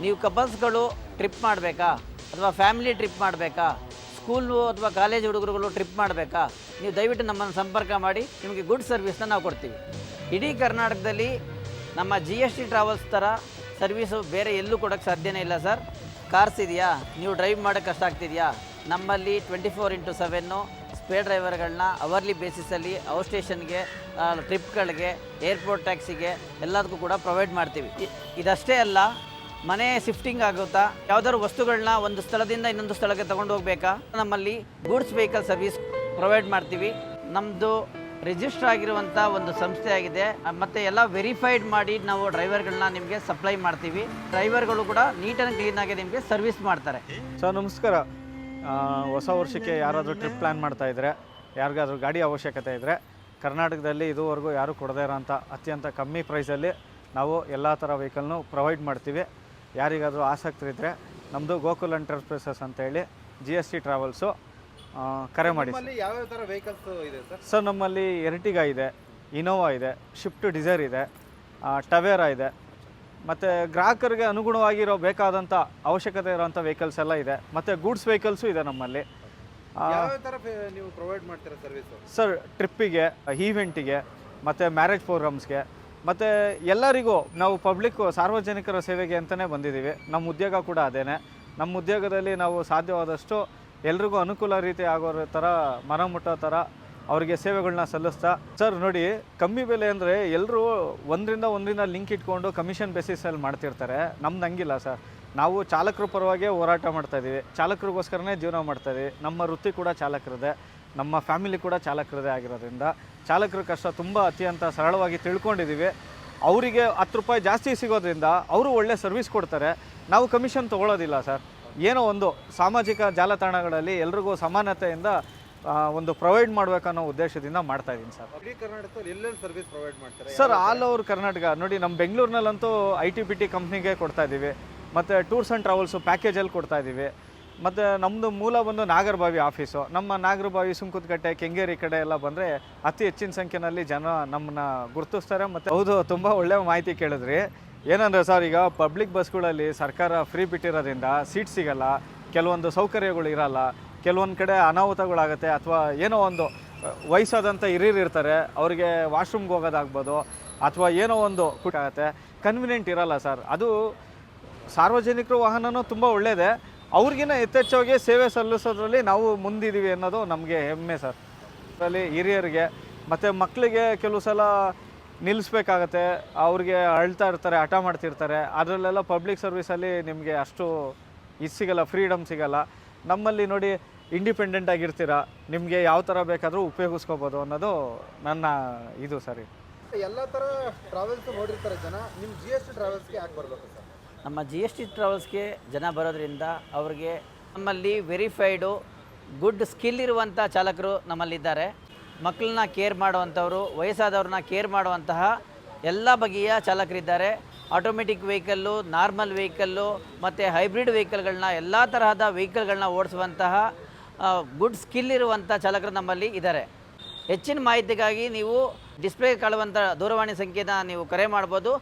ನೀವು ಕಪಲ್ಸ್ಗಳು ಟ್ರಿಪ್ ಮಾಡಬೇಕಾ ಅಥವಾ ಫ್ಯಾಮಿಲಿ ಟ್ರಿಪ್ ಮಾಡಬೇಕಾ, ಸ್ಕೂಲು ಅಥವಾ ಕಾಲೇಜ್ ಹುಡುಗರುಗಳು ಟ್ರಿಪ್ ಮಾಡಬೇಕಾ, ನೀವು ದಯವಿಟ್ಟು ನಮ್ಮನ್ನು ಸಂಪರ್ಕ ಮಾಡಿ, ನಿಮಗೆ ಗುಡ್ ಸರ್ವಿಸ್ನ ನಾವು ಕೊಡ್ತೀವಿ. ಇಡೀ ಕರ್ನಾಟಕದಲ್ಲಿ ನಮ್ಮ GST ಟ್ರಾವೆಲ್ಸ್ ಥರ ಸರ್ವೀಸು ಬೇರೆ ಎಲ್ಲೂ ಕೊಡೋಕ್ಕೆ ಸಾಧ್ಯನೇ ಇಲ್ಲ ಸರ್. ಕಾರ್ಸ್ ಇದೆಯಾ, ನೀವು ಡ್ರೈವ್ ಮಾಡೋಕ್ಕೆ ಕಷ್ಟ ಆಗ್ತಿದೆಯಾ, ನಮ್ಮಲ್ಲಿ 24x7 ಸ್ಪೇರ್ ಡ್ರೈವರ್ಗಳನ್ನ ಅವರ್ಲಿ ಬೇಸಿಸಲ್ಲಿ ಔಟ್ ಸ್ಟೇಷನ್ಗೆ, ಟ್ರಿಪ್ಗಳಿಗೆ, ಏರ್ಪೋರ್ಟ್ ಟ್ಯಾಕ್ಸಿಗೆ ಎಲ್ಲದಕ್ಕೂ ಕೂಡ ಪ್ರೊವೈಡ್ ಮಾಡ್ತೀವಿ. ಇದಷ್ಟೇ ಅಲ್ಲ, ಮನೆ ಶಿಫ್ಟಿಂಗ್ ಆಗುತ್ತಾ, ಯಾವುದಾದ್ರು ವಸ್ತುಗಳನ್ನ ಒಂದು ಸ್ಥಳದಿಂದ ಇನ್ನೊಂದು ಸ್ಥಳಕ್ಕೆ ತೊಗೊಂಡು ಹೋಗಬೇಕಾ, ನಮ್ಮಲ್ಲಿ ಗೂಡ್ಸ್ ವೆಹಿಕಲ್ ಸರ್ವಿಸ್ ಪ್ರೊವೈಡ್ ಮಾಡ್ತೀವಿ. ನಮ್ಮದು ರಿಜಿಸ್ಟರ್ ಆಗಿರುವಂಥ ಒಂದು ಸಂಸ್ಥೆ ಆಗಿದೆ, ಮತ್ತು ಎಲ್ಲ ವೆರಿಫೈಡ್ ಮಾಡಿ ನಾವು ಡ್ರೈವರ್ಗಳನ್ನ ನಿಮಗೆ ಸಪ್ಲೈ ಮಾಡ್ತೀವಿ. ಡ್ರೈವರ್ಗಳು ಕೂಡ ನೀಟ್ ಆ್ಯಂಡ್ ಕ್ಲೀನಾಗಿ ನಿಮಗೆ ಸರ್ವಿಸ್ ಮಾಡ್ತಾರೆ. ಸರ್ ನಮಸ್ಕಾರ. ಹೊಸ ವರ್ಷಕ್ಕೆ ಯಾರಾದರೂ ಟ್ರಿಪ್ ಪ್ಲ್ಯಾನ್ ಮಾಡ್ತಾಯಿದ್ರೆ, ಯಾರಿಗಾದ್ರೂ ಗಾಡಿ ಅವಶ್ಯಕತೆ ಇದ್ದರೆ, ಕರ್ನಾಟಕದಲ್ಲಿ ಇದುವರೆಗೂ ಯಾರೂ ಕೊಡದೇ ಇರೋಂಥ ಅತ್ಯಂತ ಕಮ್ಮಿ ಪ್ರೈಸಲ್ಲಿ ನಾವು ಎಲ್ಲ ಥರ ವೆಹಿಕಲ್ನು ಪ್ರೊವೈಡ್ ಮಾಡ್ತೀವಿ. ಯಾರಿಗಾದರೂ ಆಸಕ್ತರಿದ್ದರೆ ನಮ್ಮದು ಗೋಕುಲ್ ಎಂಟರ್ಪ್ರೈಸಸ್ ಅಂತೇಳಿ GST ಟ್ರಾವೆಲ್ಸು, ಕರೆ ಮಾಡಿ. ಯಾವ್ಯಾವ ಥರ ವೆಹಿಕಲ್ಸ್ ಇದೆ ಸರ್? ನಮ್ಮಲ್ಲಿ ಎರ್ಟಿಗಾ ಇದೆ, ಇನೋವಾ ಇದೆ, ಶಿಫ್ಟ್ ಡಿಸೈರ್ ಇದೆ, ಟವೇರಾ ಇದೆ, ಮತ್ತು ಗ್ರಾಹಕರಿಗೆ ಅನುಗುಣವಾಗಿರೋ ಬೇಕಾದಂಥ ಅವಶ್ಯಕತೆ ಇರೋವಂಥ ವೆಹಿಕಲ್ಸ್ ಎಲ್ಲ ಇದೆ, ಮತ್ತು ಗೂಡ್ಸ್ ವೆಹಿಕಲ್ಸು ಇದೆ ನಮ್ಮಲ್ಲಿ. ಯಾವ ಥರ ನೀವು ಪ್ರೊವೈಡ್ ಮಾಡ್ತೀರಾ ಸರ್ವಿಸು? ಸರ್, ಟ್ರಿಪ್ಪಿಗೆ, ಈವೆಂಟಿಗೆ, ಮತ್ತು ಮ್ಯಾರೇಜ್ ಪ್ರೋಗ್ರಾಮ್ಸ್ಗೆ, ಮತ್ತು ಎಲ್ಲರಿಗೂ ನಾವು ಸಾರ್ವಜನಿಕರ ಸೇವೆಗೆ ಅಂತಲೇ ಬಂದಿದ್ದೀವಿ. ನಮ್ಮ ಉದ್ಯೋಗ ಕೂಡ ಅದೇನೆ. ನಮ್ಮ ಉದ್ಯೋಗದಲ್ಲಿ ನಾವು ಸಾಧ್ಯವಾದಷ್ಟು ಎಲ್ರಿಗೂ ಅನುಕೂಲ ರೀತಿ ಆಗೋ ಥರ, ಮನ ಮುಟ್ಟೋ ಥರ ಅವರಿಗೆ ಸೇವೆಗಳನ್ನ ಸಲ್ಲಿಸ್ತಾ. ಸರ್ ನೋಡಿ, ಕಮ್ಮಿ ಬೆಲೆ ಅಂದರೆ ಎಲ್ಲರೂ ಒಂದರಿಂದ ಲಿಂಕ್ ಇಟ್ಕೊಂಡು ಕಮಿಷನ್ ಬೇಸಿಸಲ್ಲಿ ಮಾಡ್ತಿರ್ತಾರೆ. ನಮ್ದು ಹಂಗಿಲ್ಲ ಸರ್. ನಾವು ಚಾಲಕರ ಪರವಾಗೇ ಹೋರಾಟ ಮಾಡ್ತಾಯಿದ್ದೀವಿ, ಚಾಲಕರಿಗೋಸ್ಕರನೇ ಜೀವನ ಮಾಡ್ತಾಯಿದ್ದೀವಿ. ನಮ್ಮ ವೃತ್ತಿ ಕೂಡ ಚಾಲಕರದೇ, ನಮ್ಮ ಫ್ಯಾಮಿಲಿ ಕೂಡ ಚಾಲಕರದೇ ಆಗಿರೋದ್ರಿಂದ ಚಾಲಕರ ಕಷ್ಟ ತುಂಬ ಅತ್ಯಂತ ಸರಳವಾಗಿ ತಿಳ್ಕೊಂಡಿದ್ದೀವಿ. ಅವರಿಗೆ 10 ರೂಪಾಯಿ ಜಾಸ್ತಿ ಸಿಗೋದ್ರಿಂದ ಅವರು ಒಳ್ಳೆ ಸರ್ವಿಸ್ ಕೊಡ್ತಾರೆ. ನಾವು ಕಮಿಷನ್ ತೊಗೊಳ್ಳೋದಿಲ್ಲ ಸರ್. ಏನೋ ಒಂದು ಸಾಮಾಜಿಕ ಜಾಲತಾಣಗಳಲ್ಲಿ ಎಲ್ರಿಗೂ ಸಮಾನತೆಯಿಂದ ಒಂದು ಪ್ರೊವೈಡ್ ಮಾಡಬೇಕನ್ನೋ ಉದ್ದೇಶದಿಂದ ಮಾಡ್ತಾಯಿದ್ದೀನಿ ಸರ್. ಇಡೀ ಕರ್ನಾಟಕದಲ್ಲಿ ಎಲ್ಲೆಲ್ಲಿ ಸರ್ವಿಸ್ ಪ್ರೊವೈಡ್ ಮಾಡ್ತಾರೆ ಸರ್? ಆಲ್ ಓವರ್ ಕರ್ನಾಟಕ ನೋಡಿ. ನಮ್ಮ ಬೆಂಗಳೂರಿನಲ್ಲಂತೂ IT-BT ಕಂಪ್ನಿಗೆ ಕೊಡ್ತಾಯಿದ್ದೀವಿ, ಮತ್ತು ಟೂರ್ಸ್ ಆ್ಯಂಡ್ ಟ್ರಾವೆಲ್ಸು ಪ್ಯಾಕೇಜಲ್ಲಿ ಕೊಡ್ತಾಯಿದ್ದೀವಿ. ಮತ್ತು ನಮ್ಮದು ಮೂಲ ಬಂದು ನಾಗರಬಾವಿ ಆಫೀಸು. ನಮ್ಮ ನಾಗರಬಾವಿ, ಸುಂಕುದಕಟ್ಟೆ, ಕೆಂಗೇರಿ ಕಡೆ ಎಲ್ಲ ಬಂದರೆ ಅತಿ ಹೆಚ್ಚಿನ ಸಂಖ್ಯೆಯಲ್ಲಿ ಜನ ನಮ್ಮನ್ನ ಗುರುತಿಸ್ತಾರೆ. ಮತ್ತು ಹೌದು, ತುಂಬ ಒಳ್ಳೆಯ ಮಾಹಿತಿ ಕೇಳಿದ್ರಿ. ಏನಂದರೆ ಸರ್, ಈಗ ಪಬ್ಲಿಕ್ ಬಸ್ಗಳಲ್ಲಿ ಸರ್ಕಾರ ಫ್ರೀ ಬಿಟ್ಟಿರೋದ್ರಿಂದ ಸೀಟ್ ಸಿಗೋಲ್ಲ, ಕೆಲವೊಂದು ಸೌಕರ್ಯಗಳು ಇರೋಲ್ಲ, ಕೆಲವೊಂದು ಕಡೆ ಅನಾಹುತಗಳಾಗುತ್ತೆ, ಅಥವಾ ಏನೋ ಒಂದು ವಯಸ್ಸಾದಂಥ ಹಿರಿಯರು ಇರ್ತಾರೆ, ಅವರಿಗೆ ವಾಶ್ರೂಮ್ಗೆ ಹೋಗೋದಾಗ್ಬೋದು, ಅಥವಾ ಏನೋ ಒಂದು ಆಗುತ್ತೆ, ಕನ್ವಿನಿಯೆಂಟ್ ಇರೋಲ್ಲ ಸರ್. ಅದು ಸಾರ್ವಜನಿಕರ ವಾಹನನೂ ತುಂಬ ಒಳ್ಳೆಯದೇ, ಅವ್ರಿಗಿನ್ನ ಯಥೇಚ್ಛವಾಗಿ ಸೇವೆ ಸಲ್ಲಿಸೋದ್ರಲ್ಲಿ ನಾವು ಮುಂದಿದ್ದೀವಿ ಅನ್ನೋದು ನಮಗೆ ಹೆಮ್ಮೆ ಸರ್. ಅದರಲ್ಲಿ ಹಿರಿಯರಿಗೆ ಮತ್ತು ಮಕ್ಕಳಿಗೆ ಕೆಲವು ಸಲ ನಿಲ್ಲಿಸ್ಬೇಕಾಗತ್ತೆ, ಅವ್ರಿಗೆ ಅಳ್ತಾ ಇರ್ತಾರೆ, ಹಠ ಮಾಡ್ತಿರ್ತಾರೆ. ಅದರಲ್ಲೆಲ್ಲ ಪಬ್ಲಿಕ್ ಸರ್ವಿಸಲ್ಲಿ ನಿಮಗೆ ಅಷ್ಟು ಇದು ಸಿಗೋಲ್ಲ, ಫ್ರೀಡಮ್ ಸಿಗೋಲ್ಲ. ನಮ್ಮಲ್ಲಿ ನೋಡಿ, ಇಂಡಿಪೆಂಡೆಂಟ್ ಆಗಿರ್ತೀರ, ನಿಮಗೆ ಯಾವ ಥರ ಬೇಕಾದರೂ ಉಪಯೋಗಿಸ್ಕೋಬೋದು ಅನ್ನೋದು ನನ್ನ ಇದು ಸರಿ. ಎಲ್ಲ ಥರ ಟ್ರಾವೆಲ್ಸ್ ನೋಡಿರ್ತಾರೆ ಜನ, ನಿಮ್ಮ GST ಟ್ರಾವೆಲ್ಸ್ಗೆ ಯಾಕೆ ಬರಬೇಕು ಸರ್? ನಮ್ಮ GST ಟ್ರಾವೆಲ್ಸ್ಗೆ ಜನ ಬರೋದ್ರಿಂದ ಅವ್ರಿಗೆ ನಮ್ಮಲ್ಲಿ ವೆರಿಫೈಡು ಗುಡ್ ಸ್ಕಿಲ್ ಇರುವಂಥ ಚಾಲಕರು ನಮ್ಮಲ್ಲಿದ್ದಾರೆ. ಮಕ್ಕಳನ್ನ ಕೇರ್ ಮಾಡುವಂಥವರು, ವಯಸ್ಸಾದವ್ರನ್ನ ಕೇರ್ ಮಾಡುವಂತಹ ಎಲ್ಲ ಬಗೆಯ ಚಾಲಕರಿದ್ದಾರೆ. ಆಟೋಮೆಟಿಕ್ ವೆಹಿಕಲ್ಲು, ನಾರ್ಮಲ್ ವೆಹಿಕಲ್ಲು ಮತ್ತು ಹೈಬ್ರಿಡ್ ವೆಹಿಕಲ್ಗಳನ್ನ, ಎಲ್ಲ ತರಹದ ವೆಹಿಕಲ್ಗಳನ್ನ ಓಡಿಸುವಂತಹ ಗುಡ್ ಸ್ಕಿಲ್ ಇರುವಂಥ ಚಾಲಕರು ನಮ್ಮಲ್ಲಿ ಇದ್ದಾರೆ. ಹೆಚ್ಚಿನ ಮಾಹಿತಿಗಾಗಿ ನೀವು ಡಿಸ್ಪ್ಲೇ ಕಾಣುವಂಥ ದೂರವಾಣಿ ಸಂಖ್ಯೆನ ನೀವು ಕರೆ ಮಾಡ್ಬೋದು.